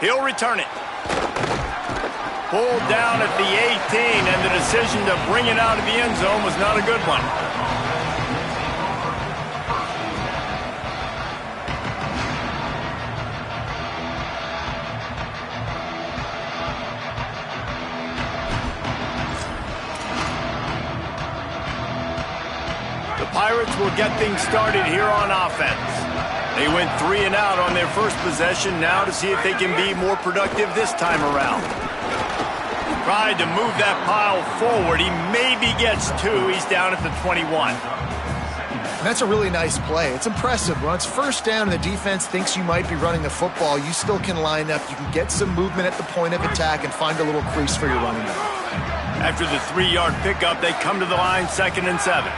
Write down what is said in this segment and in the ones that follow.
He'll return it. Pulled down at the 18, and the decision to bring it out of the end zone was not a good one. The Pirates will get things started here on offense. They went 3 and out on their first possession, now to see if they can be more productive this time around. Tried to move that pile forward. He maybe gets 2. He's down at the 21. That's a really nice play. It's impressive. When it's first down and the defense thinks you might be running the football, you still can line up. You can get some movement at the point of attack and find a little crease for your running back. After the 3-yard pickup, they come to the line 2nd and 7.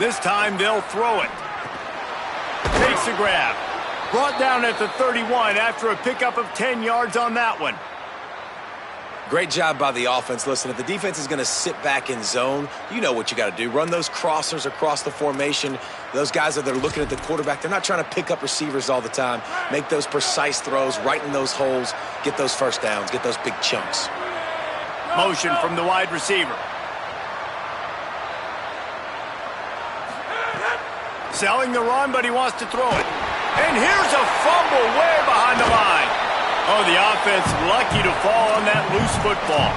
This time they'll throw it. Takes a grab. Brought down at the 31 after a pickup of 10 yards on that one. Great job by the offense. Listen, if the defense is going to sit back in zone, you know what you got to do. Run those crossers across the formation. Those guys that are looking at the quarterback, they're not trying to pick up receivers all the time. Make those precise throws, right in those holes, get those first downs, get those big chunks. Motion from the wide receiver. Selling the run, but he wants to throw it. And here's a fumble way behind the line. Oh, the offense lucky to fall on that loose football.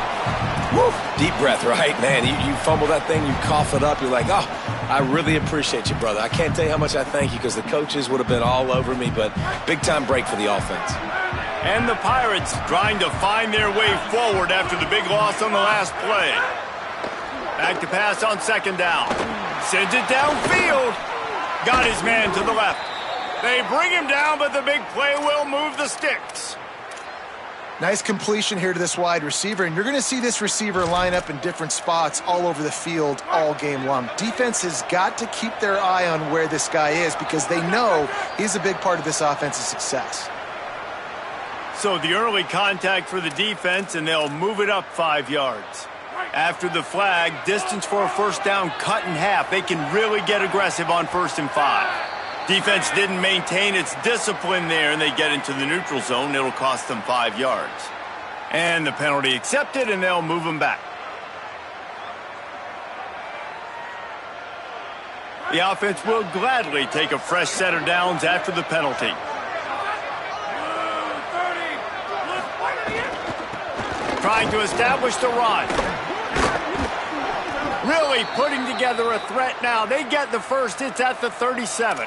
Woo. Deep breath, right? Man, you fumble that thing, you cough it up, you're like, oh, I really appreciate you, brother. I can't tell you how much I thank you because the coaches would have been all over me, but big-time break for the offense. And the Pirates trying to find their way forward after the big loss on the last play. Back to pass on 2nd down. Sends it downfield. Got his man to the left. They bring him down, but the big play will move the sticks. Nice completion here to this wide receiver, and you're going to see this receiver line up in different spots all over the field all game long. Defense has got to keep their eye on where this guy is because they know he's a big part of this offense's success. So the early contact for the defense, and they'll move it up 5 yards. After the flag, distance for a first down cut in half. They can really get aggressive on 1st and 5. Defense didn't maintain its discipline there, and they get into the neutral zone. It'll cost them 5 yards. And the penalty accepted, and they'll move them back. The offense will gladly take a fresh set of downs after the penalty. Trying to establish the run. Really putting together a threat now. They get the first. It's at the 37.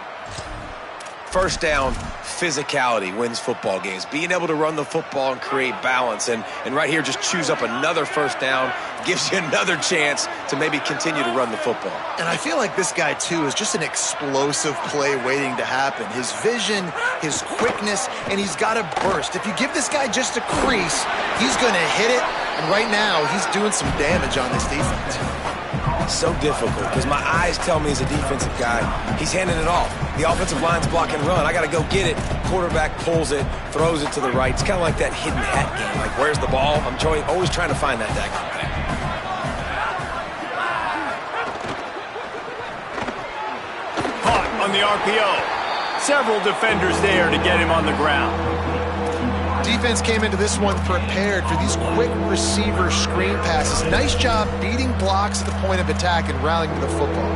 First down, physicality wins football games. Being able to run the football and create balance. And right here, just choose up another first down. Gives you another chance to maybe continue to run the football. And I feel like this guy, too, is just an explosive play waiting to happen. His vision, his quickness, and he's got a burst. If you give this guy just a crease, he's going to hit it. And right now, he's doing some damage on this defense. So difficult because my eyes tell me as a defensive guy, he's handing it off. The offensive line's block and run. I got to go get it. Quarterback pulls it, throws it to the right. It's kind of like that hidden hat game. Like, where's the ball? I'm always trying to find that daggone thing. Caught on the RPO. Several defenders there to get him on the ground. Defense came into this one prepared for these quick receiver screen passes. Nice job beating blocks at the point of attack and rallying to the football.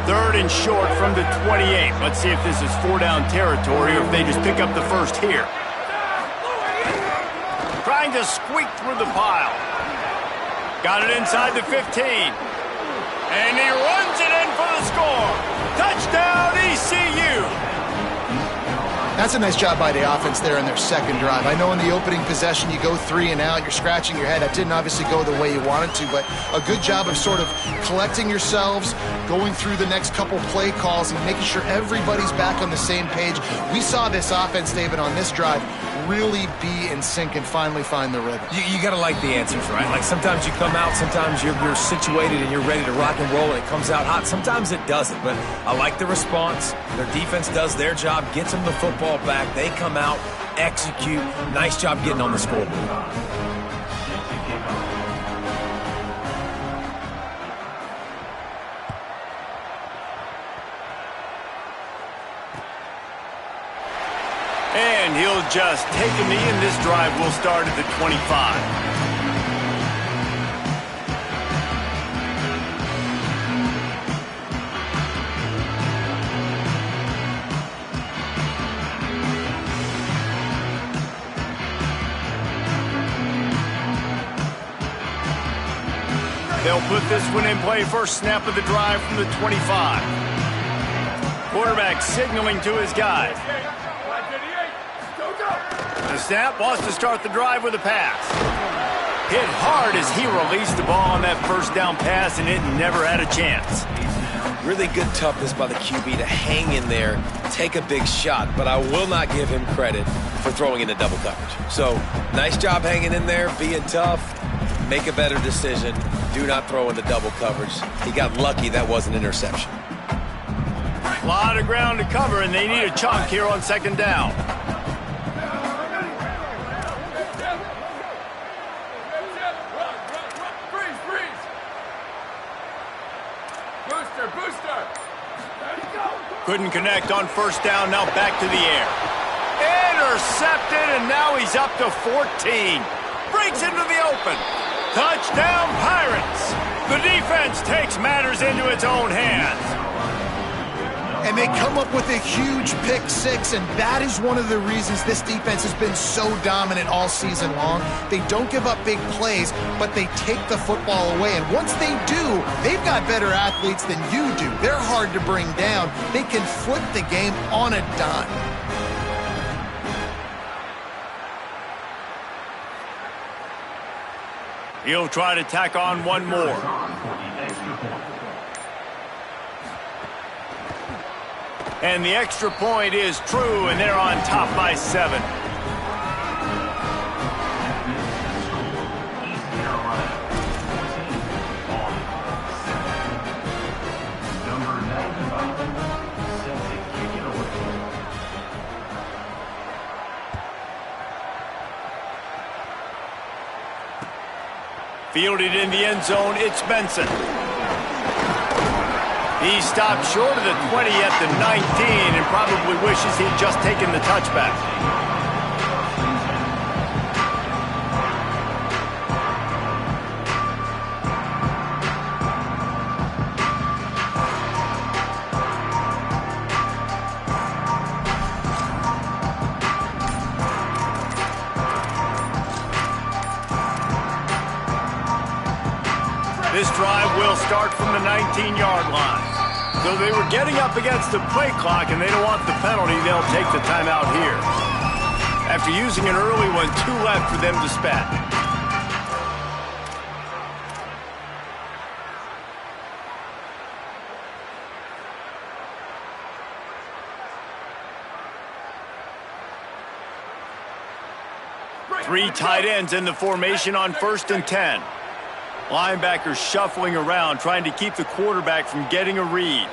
3rd and short from the 28. Let's see if this is 4-down territory or if they just pick up the first here. Trying to squeak through the pile. Got it inside the 15. And he runs it in for the score. Touchdown, ECU. That's a nice job by the offense there in their 2nd drive. I know in the opening possession you go 3 and out, you're scratching your head. That didn't obviously go the way you wanted to, but a good job of sort of collecting yourselves, going through the next couple play calls and making sure everybody's back on the same page. We saw this offense, David, on this drive really be in sync and finally find the rhythm. You got to like the answers, right? Like sometimes you come out, sometimes you're situated and you're ready to rock and roll and it comes out hot. Sometimes it doesn't, but I like the response. Their defense does their job, gets them the football back. They come out, execute. Nice job getting on the scoreboard. And he'll just take a knee, and this drive will start at the 25. They'll put this one in play. First snap of the drive from the 25. Quarterback signaling to his guys. The snap wants to start the drive with a pass. Hit hard as he released the ball on that first down pass, and it never had a chance. Really good toughness by the QB to hang in there, take a big shot, but I will not give him credit for throwing into double coverage. So, nice job hanging in there, being tough, make a better decision. Do not throw into double coverage. He got lucky that was an interception. A lot of ground to cover, and they need a chunk here on second down. Couldn't connect on first down, now back to the air. Intercepted, and now he's up to 14. Breaks into the open. Touchdown, Pirates! The defense takes matters into its own hands. And they come up with a huge pick six, and that is one of the reasons this defense has been so dominant all season long. They don't give up big plays, but they take the football away. And once they do, they've got better athletes than you do. They're hard to bring down. They can flip the game on a dime. He'll try to tack on one more. And the extra point is true, and they're on top by 7. Fielded in the end zone, it's Benson. He stopped short of the 20 at the 19 and probably wishes he'd just taken the touchback. This drive will start from the 19-yard line. So they were getting up against the play clock, and they don't want the penalty. They'll take the timeout here. After using an early one, 2 left for them to spend. Three tight ends in the formation on 1st and 10. Linebackers shuffling around, trying to keep the quarterback from getting a read.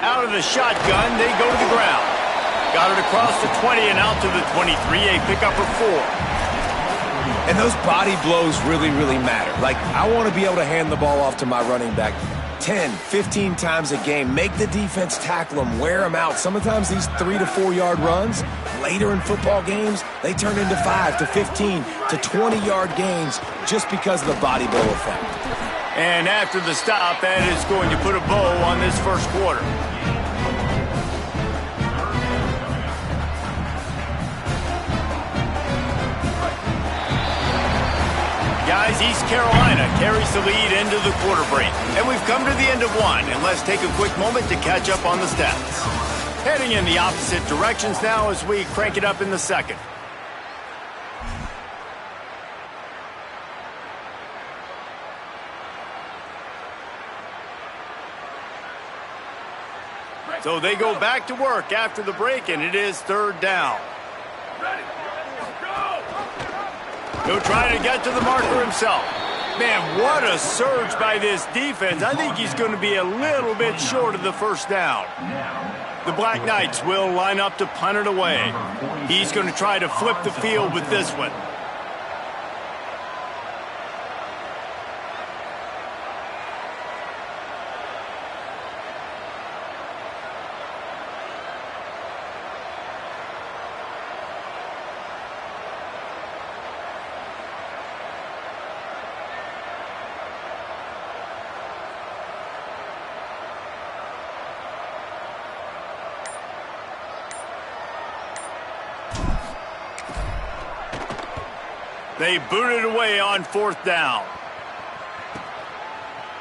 Out of the shotgun, they go to the ground. Got it across the 20 and out to the 23, a pickup of 4. And those body blows really, really matter. Like, I want to be able to hand the ball off to my running back 10, 15 times a game. Make the defense tackle them, wear them out. Sometimes these 3 to 4 yard runs, later in football games, they turn into 5 to 15 to 20 yard gains just because of the body blow effect. And after the stop, that is going to put a bow on this first quarter. Guys, East Carolina carries the lead into the quarter break. And we've come to the end of one, and let's take a quick moment to catch up on the stats. Heading in the opposite directions now as we crank it up in the second. So they go back to work after the break, and it is 3rd down. He'll try to get to the marker himself. Man, what a surge by this defense. I think he's going to be a little bit short of the first down. The Black Knights will line up to punt it away. He's going to try to flip the field with this one. They boot it away on 4th down.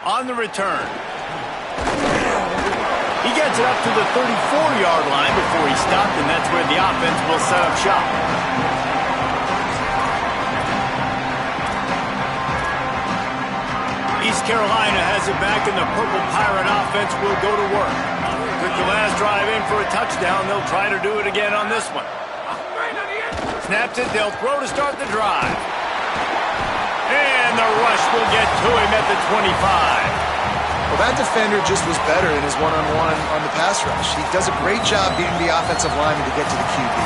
On the return. He gets it up to the 34-yard line before he stopped, and that's where the offense will set up shop. East Carolina has it back, and the Purple Pirate offense will go to work. Took the last drive in for a touchdown. They'll try to do it again on this one. Snaps it. They'll throw to start the drive. And the rush will get to him at the 25. Well, that defender just was better in his one-on-one on the pass rush. He does a great job beating the offensive lineman to get to the QB.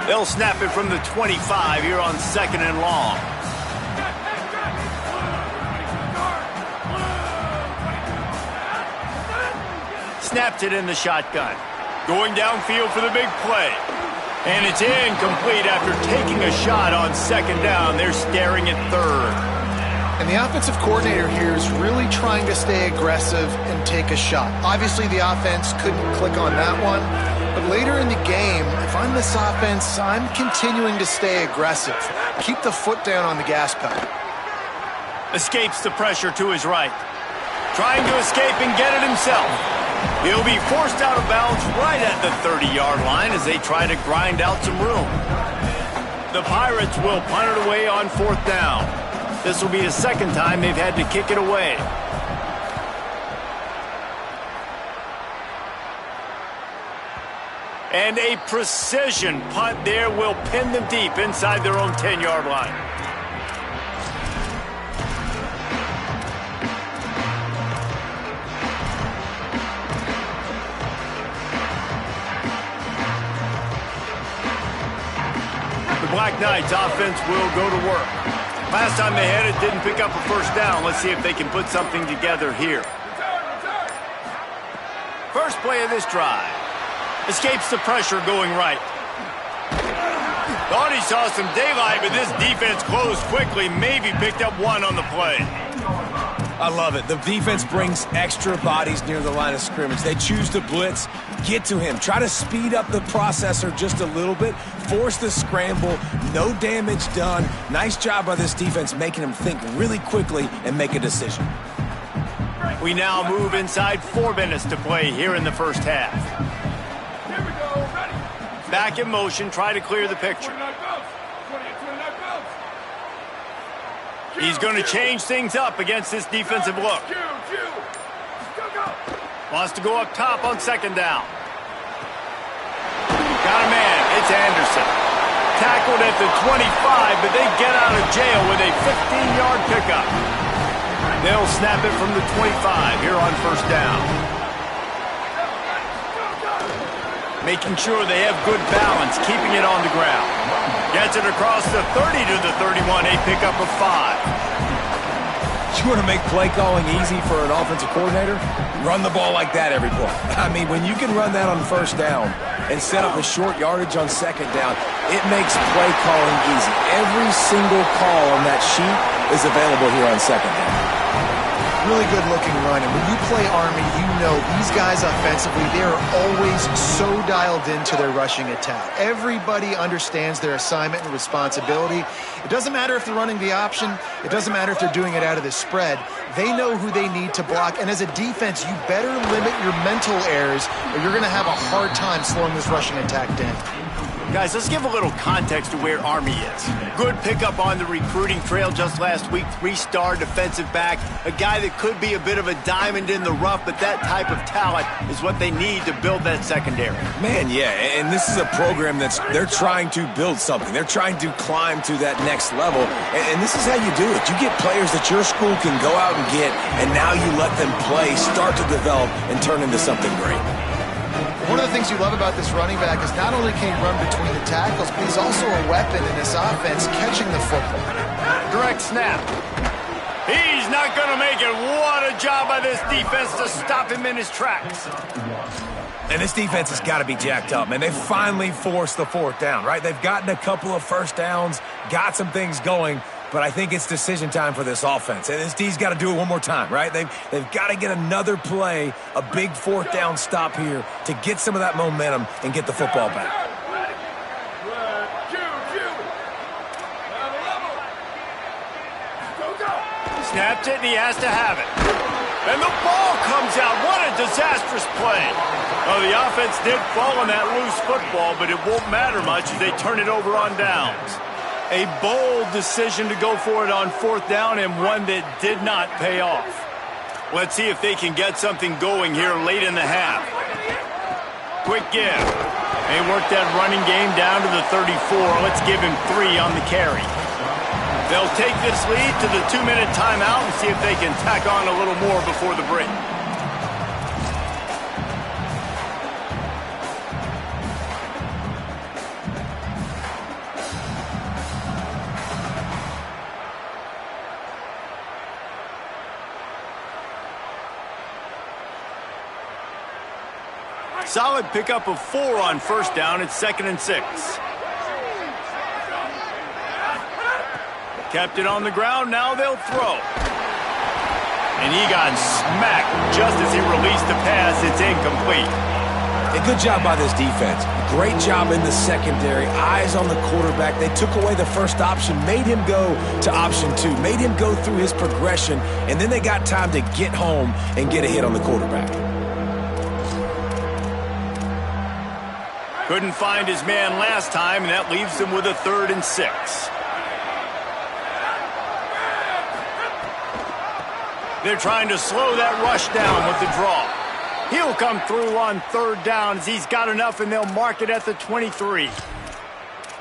They'll snap it from the 25 here on 2nd and long. Snapped it in the shotgun. Going downfield for the big play. And it's incomplete after taking a shot on 2nd down. They're staring at 3rd. And the offensive coordinator here is really trying to stay aggressive and take a shot. Obviously, the offense couldn't click on that one. But later in the game, if I'm this offense, I'm continuing to stay aggressive. Keep the foot down on the gas pedal. Escapes the pressure to his right. Trying to escape and get it himself. He'll be forced out of bounds right at the 30-yard line as they try to grind out some room. The Pirates will punt it away on 4th down. This will be the 2nd time they've had to kick it away. And a precision punt there will pin them deep inside their own 10-yard line. The Black Knights offense will go to work. Last time they had it, didn't pick up a 1st down. Let's see if they can put something together here. First play of this drive. Escapes the pressure going right. Thought he saw some daylight, but this defense closed quickly. Maybe picked up 1 on the play. I love it. The defense brings extra bodies near the line of scrimmage. They choose to blitz, get to him, try to speed up the processor just a little bit, force the scramble, no damage done. Nice job by this defense making him think really quickly and make a decision. We now move inside 4 minutes to play here in the first half. Back in motion, try to clear the picture. He's going to change things up against this defensive look. Wants to go up top on 2nd down. Got a man. It's Anderson. Tackled at the 25, but they get out of jail with a 15-yard pickup. They'll snap it from the 25 here on 1st down. Making sure they have good balance, keeping it on the ground. Gets it across the 30 to the 31, a pickup of 5. You want to make play calling easy for an offensive coordinator? Run the ball like that every play. I mean, when you can run that on 1st down and set up a short yardage on 2nd down, it makes play calling easy. Every single call on that sheet is available here on 2nd down. Really good-looking run, and when you play Army, you know these guys offensively, they are always so dialed into their rushing attack. Everybody understands their assignment and responsibility. It doesn't matter if they're running the option. It doesn't matter if they're doing it out of the spread. They know who they need to block, and as a defense, you better limit your mental errors, or you're going to have a hard time slowing this rushing attack down. Guys, let's give a little context to where Army is. Good pickup on the recruiting trail just last week. 3-star defensive back. A guy that could be a bit of a diamond in the rough, but that type of talent is what they need to build that secondary. Man, yeah, and this is a program they're trying to build something. They're trying to climb to that next level, and this is how you do it. You get players that your school can go out and get, and now you let them play, start to develop, and turn into something great. One of the things you love about this running back is not only can he run between the tackles, but he's also a weapon in this offense catching the football. Direct snap. He's not going to make it. What a job by this defense to stop him in his tracks. And this defense has got to be jacked up, man. They finally forced the 4th down, right? They've gotten a couple of 1st downs, got some things going. but I think it's decision time for this offense. And this D's got to do it one more time, right? They've got to get another play, a big fourth down stop here to get some of that momentum and get the football back. Snaps it, and he has to have it. And the ball comes out. What a disastrous play. Well, the offense did fall on that loose football, but it won't matter much as they turn it over on downs. A bold decision to go for it on fourth down and one that did not pay off. Let's see if they can get something going here late in the half. Quick give. They work that running game down to the 34. Let's give him 3 on the carry. They'll take this lead to the 2-minute timeout and see if they can tack on a little more before the break. Solid pickup of 4 on first down. It's 2nd and 6. Kept it on the ground, now they'll throw. And he got smacked just as he released the pass. It's incomplete. A good job by this defense. Great job in the secondary. Eyes on the quarterback. They took away the first option, made him go to option 2, made him go through his progression, and then they got time to get home and get a hit on the quarterback. Couldn't find his man last time, and that leaves them with a 3rd and 6. They're trying to slow that rush down with the draw. He'll come through on 3rd down as he's got enough, and they'll mark it at the 23.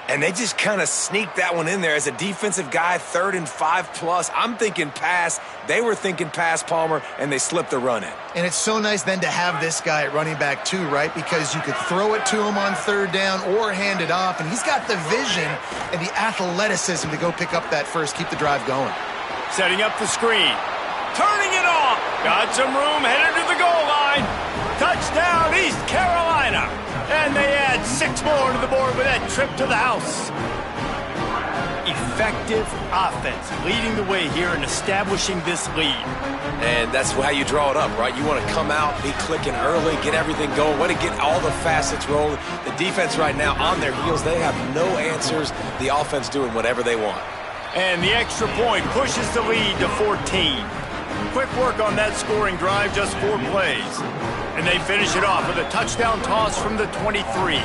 And they just kind of sneaked that one in there as a defensive guy, 3rd and 5+. I'm thinking pass. They were thinking pass, Palmer, and they slipped the run in. And it's so nice then to have this guy at running back too, right? Because you could throw it to him on 3rd down or hand it off, and he's got the vision and the athleticism to go pick up that first, keep the drive going. Setting up the screen. Turning it off. Got some room, headed to the goal line. Touchdown, East Carolina. And they add 6 more to the board with that trip to the house. Effective offense leading the way here and establishing this lead. And that's how you draw it up, right? You want to come out, be clicking early, get everything going, want to get all the facets rolling. The defense right now on their heels, they have no answers. The offense doing whatever they want. And the extra point pushes the lead to 14. Quick work on that scoring drive, just 4 plays. And they finish it off with a touchdown toss from the 23.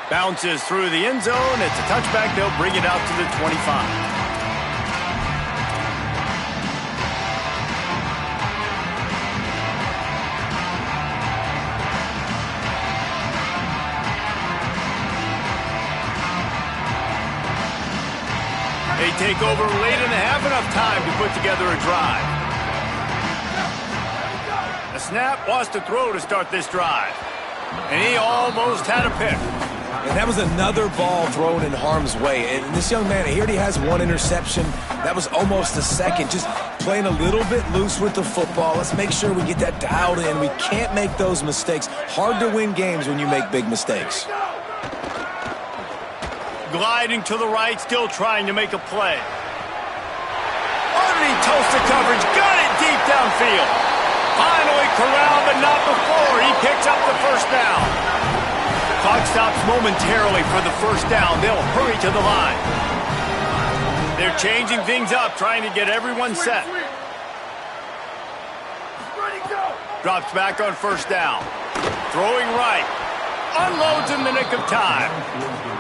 Bounces through the end zone. It's a touchback. They'll bring it out to the 25. They take over late in the half, enough time to put together a drive. The snap wants to throw to start this drive. And he almost had a pick. And that was another ball thrown in harm's way. And this young man, he already has 1 interception. That was almost a second. Just playing a little bit loose with the football. Let's make sure we get that dialed in. We can't make those mistakes. Hard to win games when you make big mistakes. Gliding to the right, still trying to make a play. Underneath toasted coverage, got it deep downfield. Finally corralled, but not before. He picks up the first down. Clock stops momentarily for the first down. They'll hurry to the line. They're changing things up, trying to get everyone set. Drops back on first down. Throwing right. Unloads in the nick of time.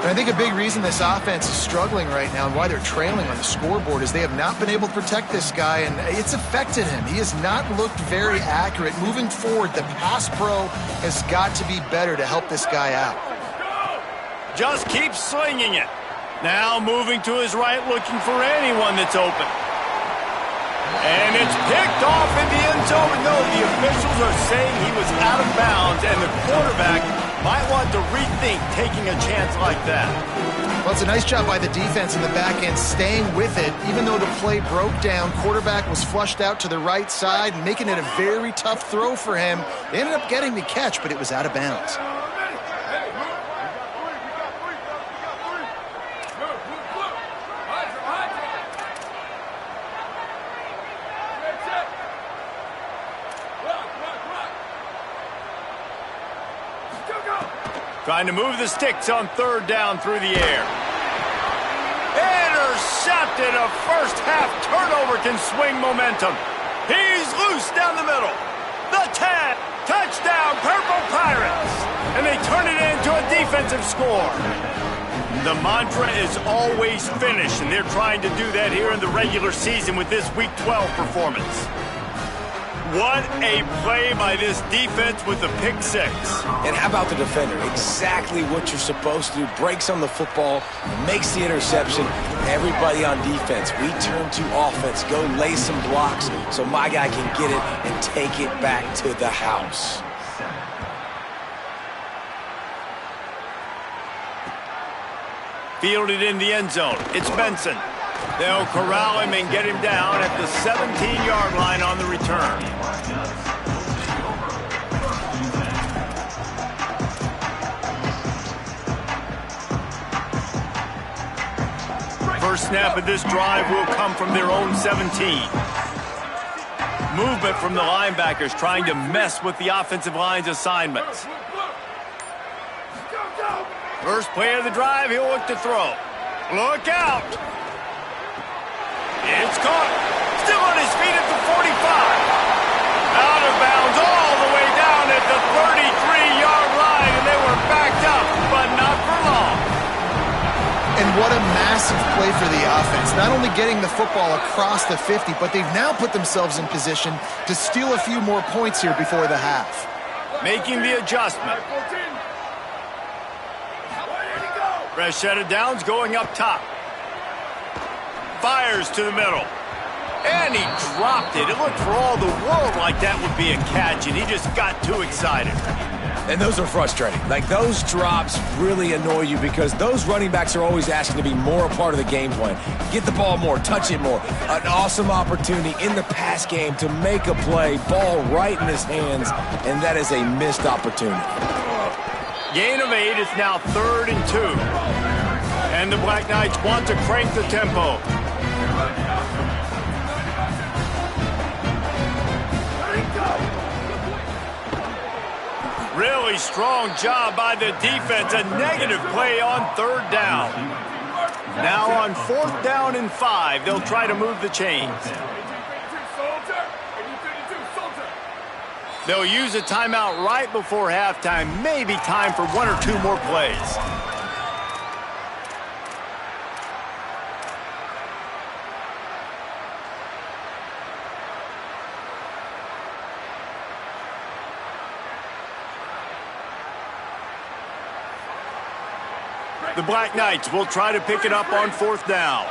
And I think a big reason this offense is struggling right now and why they're trailing on the scoreboard is they have not been able to protect this guy, and it's affected him. He has not looked very accurate. Moving forward, the pass pro has got to be better to help this guy out. Just keep slinging it. Now moving to his right, looking for anyone that's open. And it's picked off in the end zone. No, the officials are saying he was out of bounds, and the quarterback might want to rethink taking a chance like that. Well, it's a nice job by the defense in the back end, staying with it. Even though the play broke down, quarterback was flushed out to the right side, making it a very tough throw for him. They ended up getting the catch, but it was out of bounds. Trying to move the sticks on third down through the air. Intercepted. A first-half turnover can swing momentum. He's loose down the middle. The 10. Touchdown, Purple Pirates. And they turn it into a defensive score. The mantra is always finish, and they're trying to do that here in the regular season with this Week 12 performance. What a play by this defense with the pick six. And how about the defender? Exactly what you're supposed to do. Breaks on the football, makes the interception. Everybody on defense, we turn to offense. Go lay some blocks so my guy can get it and take it back to the house. Fielded in the end zone. It's Benson. They'll corral him and get him down at the 17-yard line on the return. First snap of this drive will come from their own 17. Movement from the linebackers trying to mess with the offensive line's assignments. First play of the drive, he'll look to throw. Look out! It's caught. Still on his feet at the 45. Out of bounds all the way down at the 33-yard line, and they were backed up, but not for long. And what a massive play for the offense. Not only getting the football across the 50, but they've now put themselves in position to steal a few more points here before the half. Making the adjustment. Fresh set of downs going up top. Fires to the middle. And he dropped it. It looked for all the world like that would be a catch, and he just got too excited. And those are frustrating. Like, those drops really annoy you because those running backs are always asking to be more a part of the game plan. Get the ball more, touch it more. An awesome opportunity in the pass game to make a play, ball right in his hands, and that is a missed opportunity. Gain of 8, it's now 3rd and 2. And the Black Knights want to crank the tempo. Really strong job by the defense. A negative play on 3rd down. Now on 4th down and 5, they'll try to move the chains. They'll use a timeout right before halftime. Maybe time for 1 or 2 more plays. The Black Knights will try to pick it up on 4th down.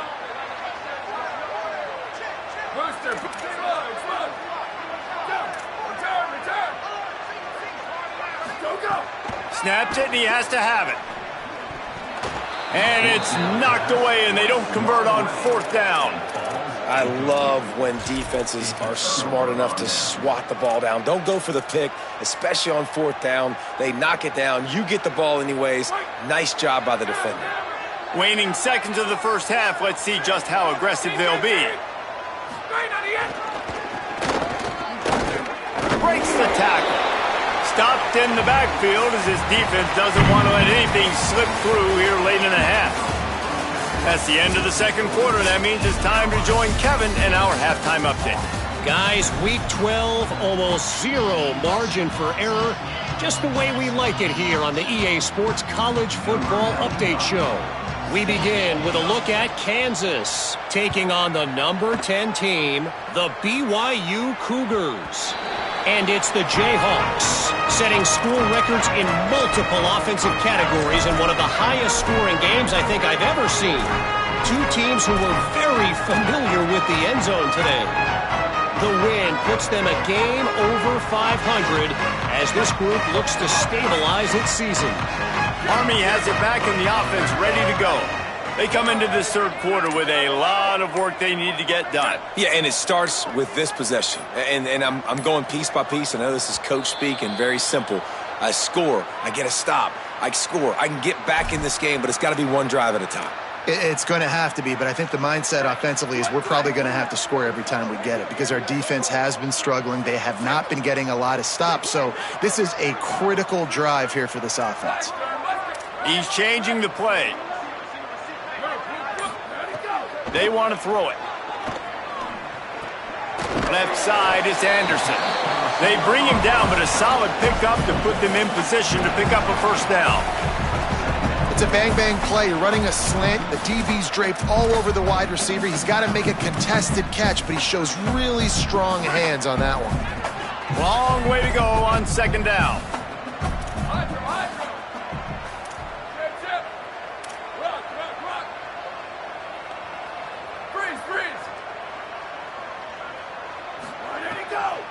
Snaps it, and he has to have it. And it's knocked away, and they don't convert on 4th down. I love when defenses are smart enough to swat the ball down. Don't go for the pick, especially on 4th down. They knock it down. You get the ball anyways. Nice job by the defender. Waning seconds of the first half. Let's see just how aggressive they'll be. Breaks the tackle. Stopped in the backfield as his defense doesn't want to let anything slip through here late in the half. That's the end of the second quarter. That means it's time to join Kevin in our halftime update. Guys, Week 12, almost 0 margin for error. Just the way we like it here on the EA Sports College Football Update Show. We begin with a look at Kansas, taking on the number 10 team, the BYU Cougars. And it's the Jayhawks, setting school records in multiple offensive categories in one of the highest scoring games I think I've ever seen. Two teams who were very familiar with the end zone today. The win puts them a game over 500 as this group looks to stabilize its season. Army has it back in the offense ready to go. They come into this third quarter with a lot of work they need to get done. Yeah, and it starts with this possession. And I'm going piece by piece. I know this is coach speak and very simple. I score. I get a stop. I score. I can get back in this game, but it's got to be one drive at a time. It's going to have to be, but I think the mindset offensively is we're probably going to have to score every time we get it because our defense has been struggling. They have not been getting a lot of stops, so this is a critical drive here for this offense. He's changing the play. They want to throw it. Left side is Anderson. They bring him down, but a solid pickup to put them in position to pick up a first down. It's a bang-bang play. You're running a slant. The DB's draped all over the wide receiver. He's got to make a contested catch, but he shows really strong hands on that one. Long way to go on second down.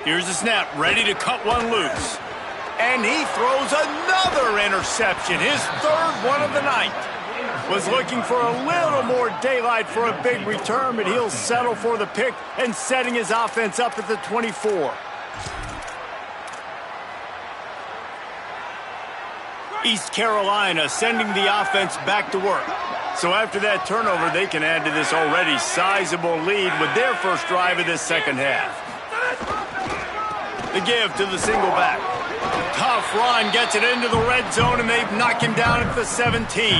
Here's the snap, ready to cut one loose. And he throws another interception, his third one of the night. Was looking for a little more daylight for a big return, but he'll settle for the pick and setting his offense up at the 24. East Carolina sending the offense back to work. So after that turnover, they can add to this already sizable lead with their first drive of this second half. The give to the single back. Tough run gets it into the red zone, and they've knocked him down at the 17.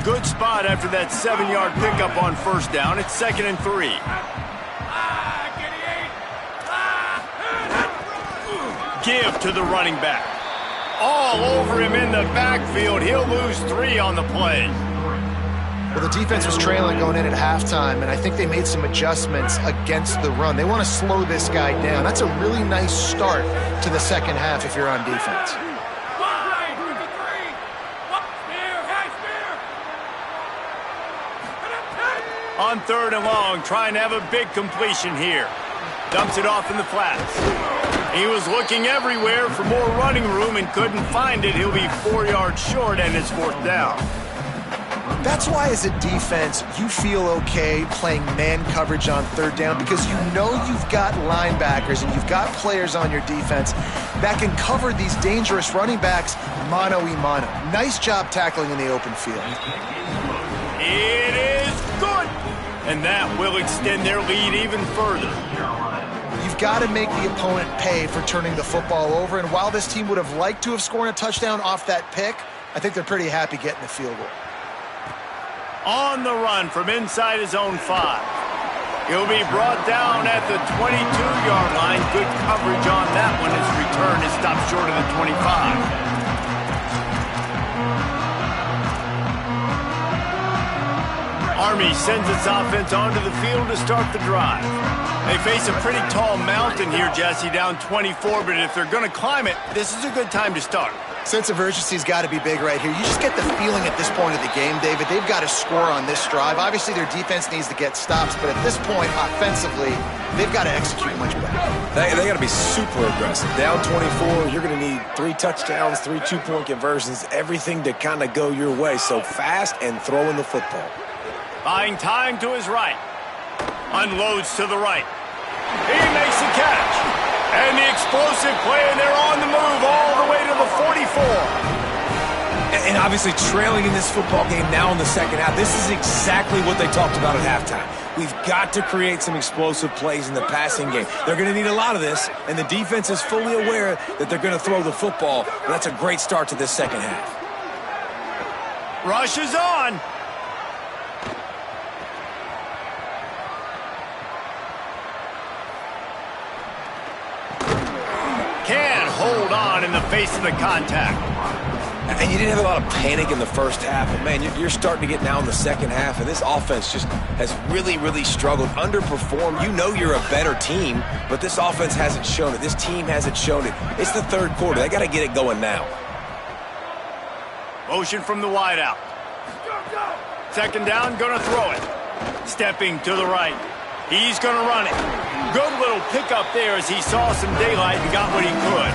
Good spot after that 7-yard pickup on first down. It's 2nd and 3. Give to the running back. All over him in the backfield. He'll lose 3 on the play. Well, the defense was trailing going in at halftime, and I think they made some adjustments against the run. They want to slow this guy down. That's a really nice start to the second half if you're on defense. On 3rd and long, trying to have a big completion here. Dumps it off in the flats. He was looking everywhere for more running room and couldn't find it. He'll be 4 yards short, and it's 4th down. That's why, as a defense, you feel okay playing man coverage on 3rd down because you know you've got linebackers and you've got players on your defense that can cover these dangerous running backs mano-a-mano. Nice job tackling in the open field. It is good, and that will extend their lead even further. You've got to make the opponent pay for turning the football over, and while this team would have liked to have scored a touchdown off that pick, I think they're pretty happy getting the field goal. On the run from inside his own 5. He'll be brought down at the 22-yard line. Good coverage on that one. His return is stopped short of the 25. Army sends its offense onto the field to start the drive. They face a pretty tall mountain here, Jesse, down 24, but if they're going to climb it, this is a good time to start. Sense of urgency's got to be big right here. You just get the feeling at this point of the game, David, they've got to score on this drive. Obviously, their defense needs to get stops, but at this point, offensively, they've got to execute much better. They got to be super aggressive. Down 24, you're going to need 3 touchdowns, 3 two-point conversions, everything to kind of go your way. So fast and throwing the football. Buying time to his right. Unloads to the right. He makes the catch. And the explosive play, and they're on the move all the way to the 44. And obviously trailing in this football game now in the second half. This is exactly what they talked about at halftime. We've got to create some explosive plays in the passing game. They're going to need a lot of this, and the defense is fully aware that they're going to throw the football. But that's a great start to this second half. Rush is on. Can't hold on in the face of the contact. And you didn't have a lot of panic in the first half, but man, you're starting to get now in the second half, and this offense just has really, really struggled, underperformed. You know you're a better team, but this offense hasn't shown it. This team hasn't shown it. It's the third quarter. They got to get it going now. Motion from the wideout. Second down, going to throw it. Stepping to the right. He's going to run it. Good little pickup there as he saw some daylight and got what he could.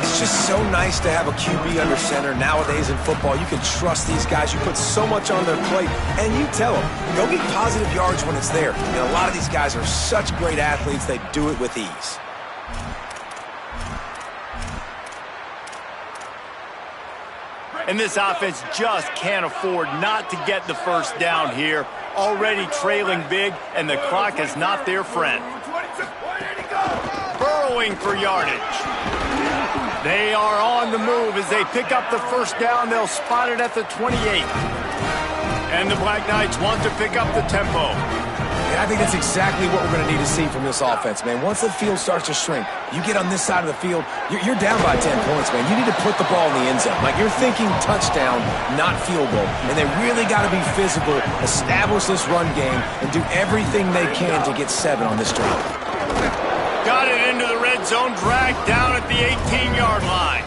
It's just so nice to have a QB under center. Nowadays in football, you can trust these guys. You put so much on their plate, and you tell them, go get positive yards when it's there. And a lot of these guys are such great athletes, they do it with ease. And this offense just can't afford not to get the first down here. Already trailing big, and the clock is not their friend. Burrowing for yardage. They are on the move as they pick up the first down. They'll spot it at the 28. And the Black Knights want to pick up the tempo. And I think that's exactly what we're going to need to see from this offense, man. Once the field starts to shrink, you get on this side of the field, you're down by 10 points, man. You need to put the ball in the end zone. Like, you're thinking touchdown, not field goal. And they really got to be physical, establish this run game, and do everything they can to get 7 on this drive. Got it into the red zone, dragged down at the 18-yard line.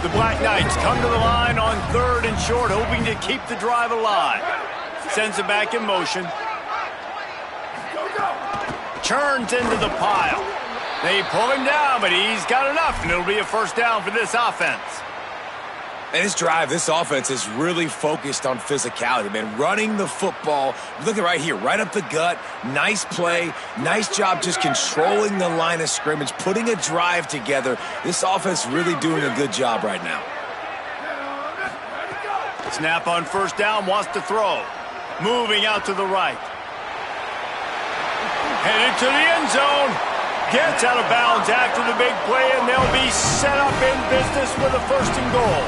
The Black Knights come to the line on 3rd and short, hoping to keep the drive alive. Sends it back in motion. Churns into the pile. They pull him down, but he's got enough, and it'll be a first down for this offense. And this drive, this offense is really focused on physicality, man. Running the football. Look at right here, right up the gut. Nice play. Nice job just controlling the line of scrimmage, putting a drive together. This offense really doing a good job right now. Snap on first down, wants to throw. Moving out to the right. Headed to the end zone. Gets out of bounds after the big play, and they'll be set up in business with a 1st and goal.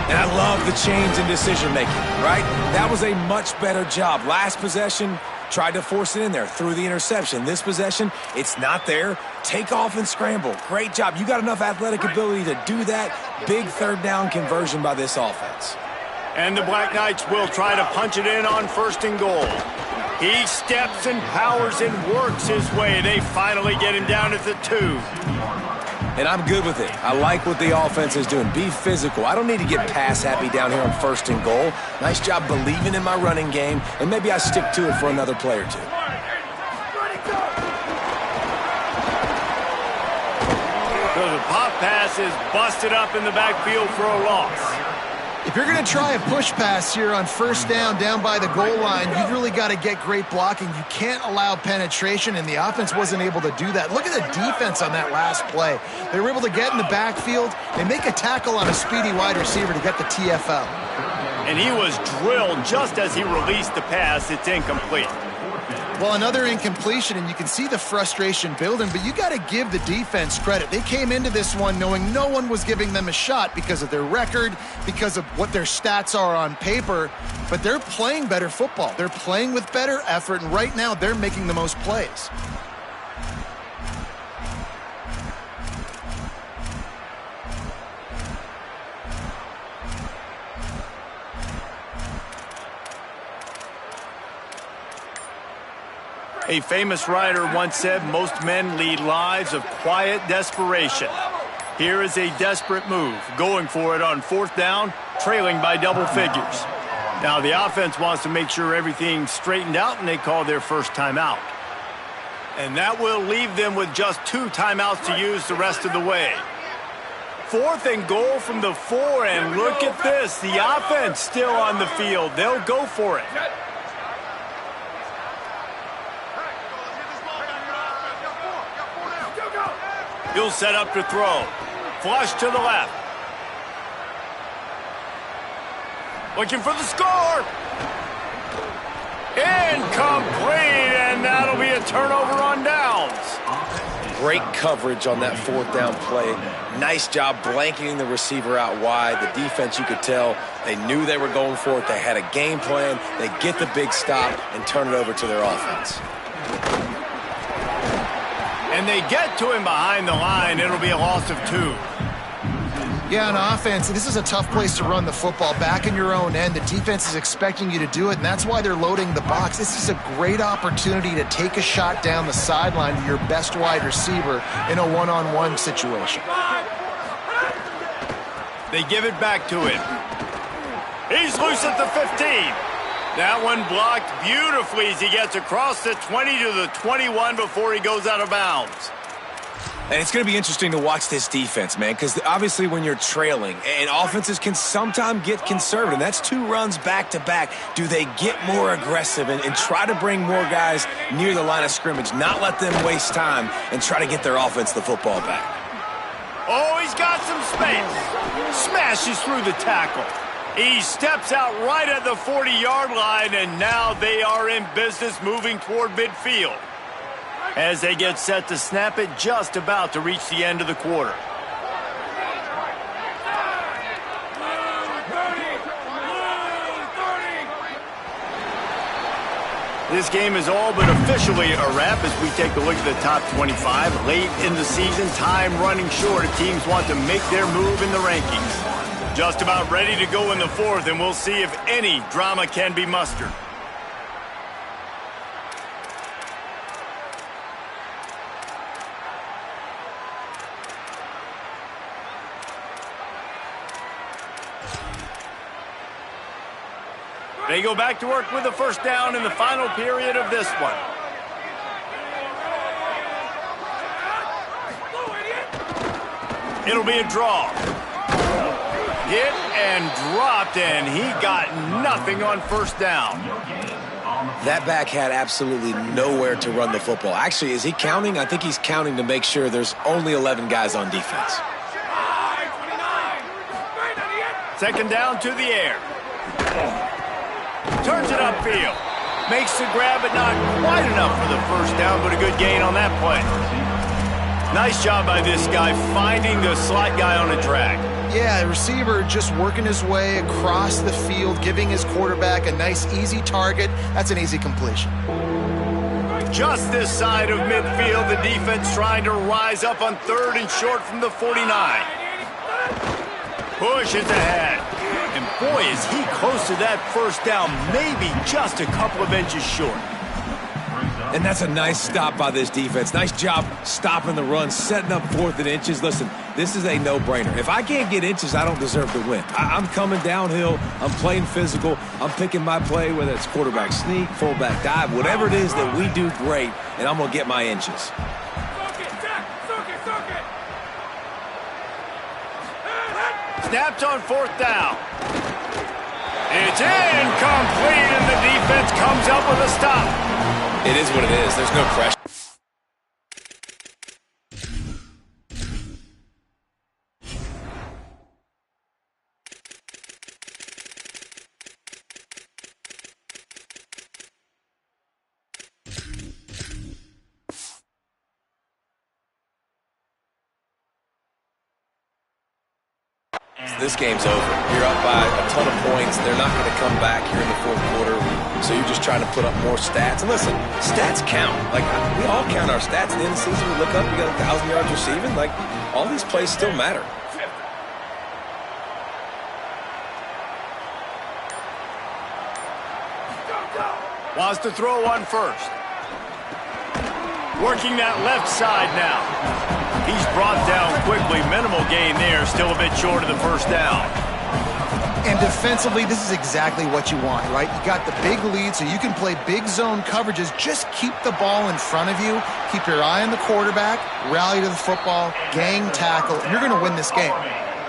And I love the change in decision-making, right? That was a much better job. Last possession, tried to force it in there, threw the interception. This possession, it's not there. Take off and scramble. Great job. You got enough athletic ability to do that. Big 3rd down conversion by this offense. And the Black Knights will try to punch it in on 1st and goal. He steps and powers and works his way. They finally get him down at the 2. And I'm good with it. I like what the offense is doing. Be physical. I don't need to get pass happy down here on 1st and goal. Nice job believing in my running game, and maybe I stick to it for another play or two. So the pop pass is busted up in the backfield for a loss. If you're going to try a push pass here on 1st down by the goal line, you've really got to get great blocking. You can't allow penetration, and the offense wasn't able to do that. Look at the defense on that last play. They were able to get in the backfield. They make a tackle on a speedy wide receiver to get the TFL. And he was drilled just as he released the pass. It's incomplete. Well, another incompletion, and you can see the frustration building, but you got to give the defense credit. They came into this one knowing no one was giving them a shot because of their record, because of what their stats are on paper, but they're playing better football. They're playing with better effort, and right now they're making the most plays. A famous writer once said, most men lead lives of quiet desperation. Here is a desperate move, going for it on 4th down, trailing by double figures. Now the offense wants to make sure everything's straightened out, and they call their first timeout. And that will leave them with just 2 timeouts to use the rest of the way. 4th and goal from the 4, and look at this. The offense still on the field. They'll go for it. He'll set up to throw. Flush to the left. Looking for the score. Incomplete, and that'll be a turnover on downs. Great coverage on that 4th down play. Nice job blanketing the receiver out wide. The defense, you could tell, they knew they were going for it. They had a game plan. They get the big stop and turn it over to their offense. And they get to him behind the line. It'll be a loss of 2. Yeah, on offense, this is a tough place to run the football. Back in your own end, the defense is expecting you to do it, and that's why they're loading the box. This is a great opportunity to take a shot down the sideline to your best wide receiver in a one-on-one situation. They give it back to him. He's loose at the 15. That one blocked beautifully as he gets across the 20 to the 21 before he goes out of bounds. And it's going to be interesting to watch this defense, man, because obviously when you're trailing, and offenses can sometimes get conservative, and that's 2 runs back-to-back. Do they get more aggressive and try to bring more guys near the line of scrimmage, not let them waste time, and try to get their offense the football back? Oh, he's got some space. Smashes through the tackle. He steps out right at the 40-yard line, and now they are in business moving toward midfield. As they get set to snap it, just about to reach the end of the quarter. This game is all but officially a wrap as we take a look at the top 25. Late in the season, time running short. Teams want to make their move in the rankings. Just about ready to go in the 4th, and we'll see if any drama can be mustered. They go back to work with the first down in the final period of this one. It'll be a draw. Hit and dropped, and he got nothing on first down. That back had absolutely nowhere to run the football. Actually, is he counting? I think he's counting to make sure there's only 11 guys on defense. Second down to the air. Turns it upfield. Makes the grab, but not quite enough for the first down, but a good gain on that play. Nice job by this guy finding the slot guy on a drag. Yeah, the receiver just working his way across the field, giving his quarterback a nice, easy target. That's an easy completion. Just this side of midfield, the defense trying to rise up on 3rd and short from the 49. Pushes ahead. And boy, is he close to that first down, maybe just a couple of inches short. And that's a nice stop by this defense. Nice job stopping the run, setting up 4th and inches. Listen, this is a no-brainer. If I can't get inches, I don't deserve to win. I'm coming downhill. I'm playing physical. I'm picking my play, whether it's quarterback sneak, fullback dive, whatever it is that we do great, and I'm going to get my inches. Snapped on 4th down. It's incomplete, and the defense comes up with a stop. It is what it is. There's no pressure. This game's over. You're up by a ton of points. They're not going to come back here in the 4th quarter, so you're just trying to put up more stats. And listen, stats count. Like, we all count our stats. At the end of the season, we look up, we got 1,000 yards receiving. Like, all these plays still matter. Wants to throw one first. Working that left side now. He's brought down quickly. Minimal gain there. Still a bit short of the first down. And defensively, this is exactly what you want, right? You got the big lead, so you can play big zone coverages. Just keep the ball in front of you. Keep your eye on the quarterback. Rally to the football. Gang tackle. And you're going to win this game.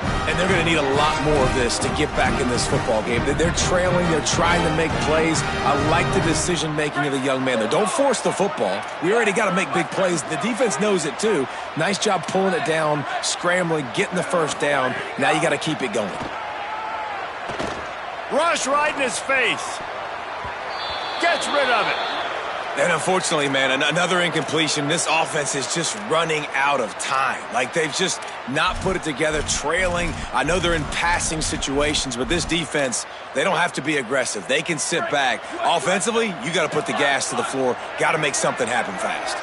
And they're going to need a lot more of this to get back in this football game. They're trailing. They're trying to make plays. I like the decision-making of the young man. Don't force the football. We already got to make big plays. The defense knows it, too. Nice job pulling it down, scrambling, getting the first down. Now you got to keep it going. Rush right in his face. Gets rid of it. And unfortunately, man, another incompletion. This offense is just running out of time. Like, they've just not put it together, trailing. I know they're in passing situations, but this defense, they don't have to be aggressive. They can sit back. Offensively, you got to put the gas to the floor. Got to make something happen fast.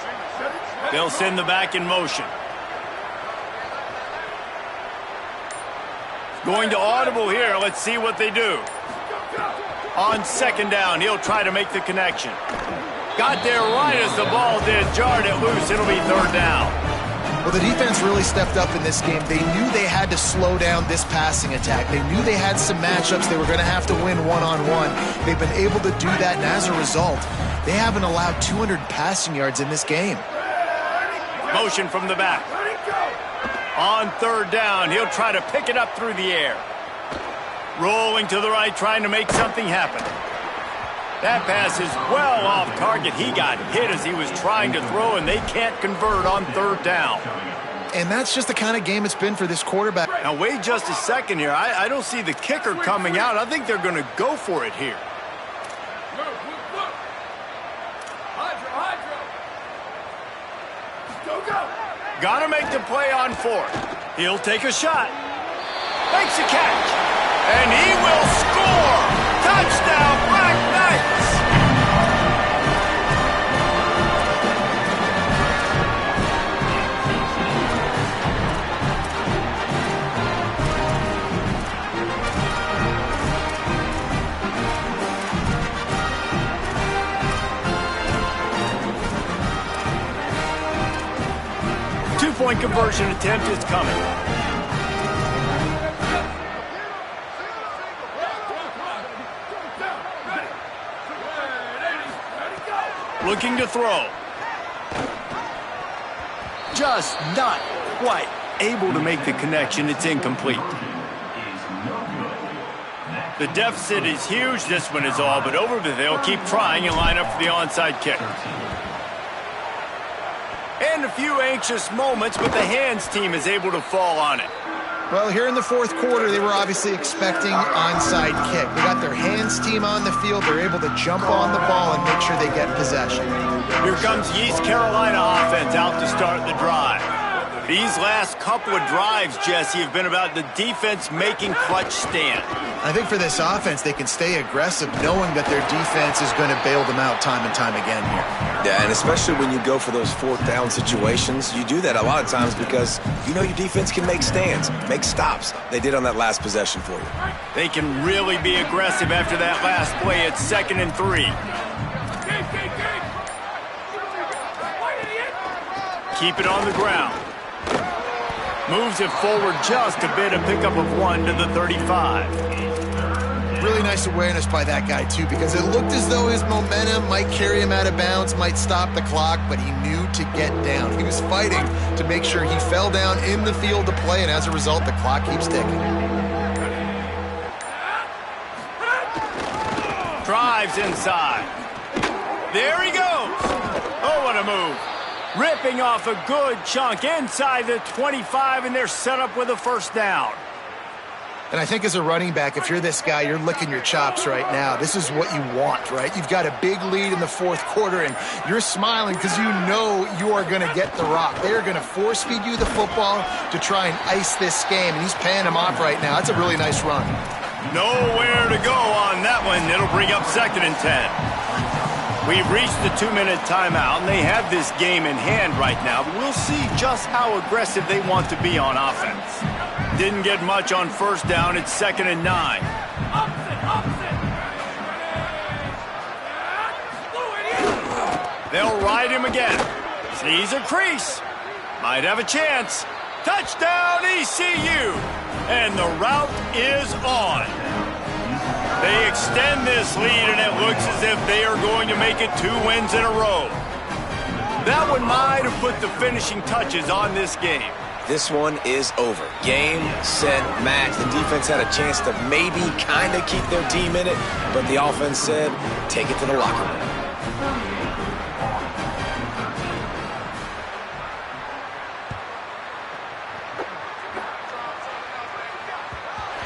They'll send the back in motion. Going to audible here. Let's see what they do. On second down, he'll try to make the connection. Got there right as the ball did. Jarred it loose. It'll be third down. Well, the defense really stepped up in this game. They knew they had to slow down this passing attack. They knew they had some matchups they were going to have to win one-on-one. They've been able to do that, and as a result, they haven't allowed 200 passing yards in this game. Motion from the back. On third down, he'll try to pick it up through the air. Rolling to the right, trying to make something happen. That pass is well off target. He got hit as he was trying to throw, and they can't convert on third down. And that's just the kind of game it's been for this quarterback. Now, wait just a second here. I don't see the kicker coming out. I think they're going to go for it here. Got to make the play on fourth. He'll take a shot. Makes a catch. And he will score. Touchdown, Black Knights. Two-point conversion attempt is coming. Looking to throw. Just not quite able to make the connection. It's incomplete. The deficit is huge. This one is all but over, but they'll keep trying and line up for the onside kick. And a few anxious moments, but the hands team is able to fall on it. Well, here in the fourth quarter, they were obviously expecting onside kick. They got their hands team on the field. They're able to jump on the ball and make sure they get possession. Here comes the East Carolina offense out to start the drive. These last couple of drives, Jesse, have been about the defense making clutch stand. I think for this offense, they can stay aggressive knowing that their defense is going to bail them out time and time again here. Yeah, and especially when you go for those fourth down situations, you do that a lot of times because you know your defense can make stands, make stops. They did on that last possession for you. They can really be aggressive after that last play. It's 2nd and 3. Keep it on the ground. Moves it forward just a bit, a pickup of 1 to the 35. Really nice awareness by that guy, too, because it looked as though his momentum might carry him out of bounds, might stop the clock, but he knew to get down. He was fighting to make sure he fell down in the field to play, and as a result, the clock keeps ticking. Drives inside. There he goes. Oh, what a move. Ripping off a good chunk inside the 25, and they're set up with a first down. And I think as a running back, if you're this guy, you're licking your chops right now. This is what you want, right? You've got a big lead in the fourth quarter, and you're smiling because you know you are going to get the rock. They are going to force-feed you the football to try and ice this game, and he's paying him off right now. That's a really nice run. Nowhere to go on that one. It'll bring up 2nd and 10. We've reached the 2-minute timeout, and they have this game in hand right now, but we'll see just how aggressive they want to be on offense. Didn't get much on first down. It's 2nd and 9. They'll ride him again. Sees a crease. Might have a chance. Touchdown, ECU! And the route is on. They extend this lead, and it looks as if they are going to make it 2 wins in a row. That one might have put the finishing touches on this game. This one is over. Game, set, match. The defense had a chance to maybe kind of keep their team in it, but the offense said, take it to the locker room.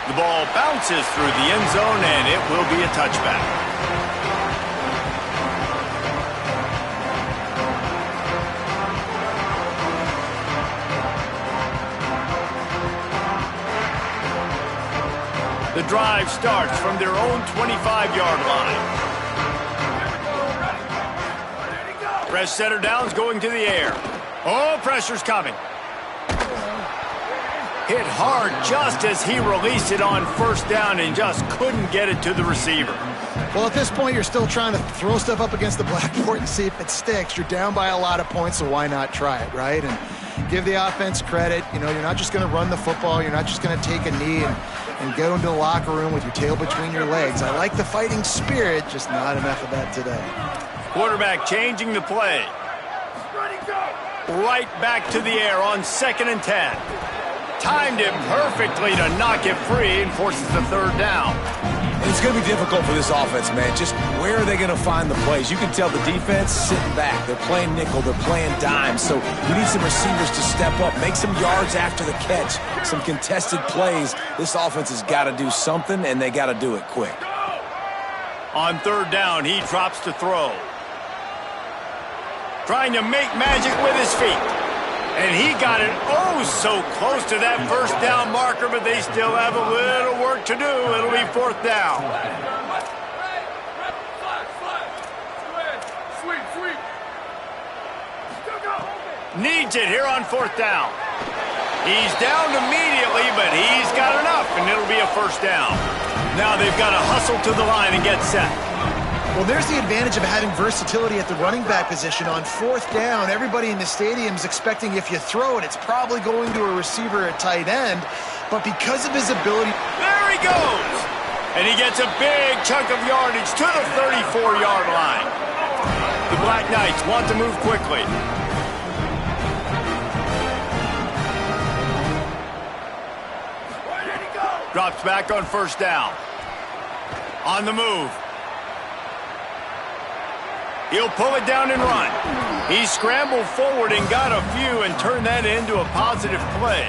The ball bounces through the end zone, and it will be a touchback. The drive starts from their own 25-yard line. Press center downs going to the air. Oh, pressure's coming. Hit hard just as he released it on first down and just couldn't get it to the receiver. Well, at this point, you're still trying to throw stuff up against the blackboard and see if it sticks. You're down by a lot of points, so why not try it, right? And give the offense credit. You know, you're not just going to run the football. You're not just going to take a knee and go into the locker room with your tail between your legs. I like the fighting spirit, just not enough of that today. Quarterback changing the play. Right back to the air on 2nd and 10. Timed it perfectly to knock it free and forces the third down. It's going to be difficult for this offense, man. Just where are they going to find the plays? You can tell the defense sitting back. They're playing nickel. They're playing dime. So you need some receivers to step up, make some yards after the catch, some contested plays. This offense has got to do something, and they got to do it quick. On 3rd down, he drops to throw. Trying to make magic with his feet. And he got it so close to that first down marker, but they still have a little work to do. It'll be 4th down. Needs it here on 4th down. He's down immediately, but he's got enough, and it'll be a 1st down. Now they've got to hustle to the line and get set. Well, there's the advantage of having versatility at the running back position. On 4th down, everybody in the stadium is expecting if you throw it, it's probably going to a receiver at tight end. But because of his ability... There he goes! And he gets a big chunk of yardage to the 34-yard line. The Black Knights want to move quickly. Drops back on 1st down. On the move. He'll pull it down and run. He scrambled forward and got a few and turned that into a positive play.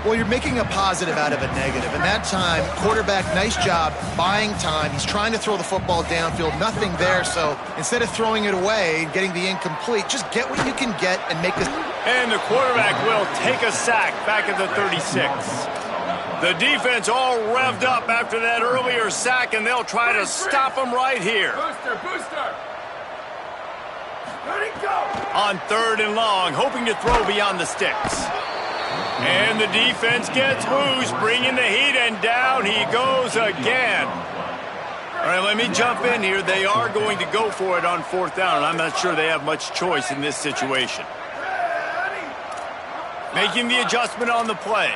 Well, you're making a positive out of a negative. And that time, quarterback, nice job buying time. He's trying to throw the football downfield. Nothing there, so instead of throwing it away and getting the incomplete, just get what you can get and make this. And the quarterback will take a sack back at the 36. The defense all revved up after that earlier sack, and they'll try to stop him right here. Booster. On 3rd and long, hoping to throw beyond the sticks. And the defense gets loose, bringing the heat, and down he goes again. All right, let me jump in here. They are going to go for it on 4th down, and I'm not sure they have much choice in this situation. Making the adjustment on the play.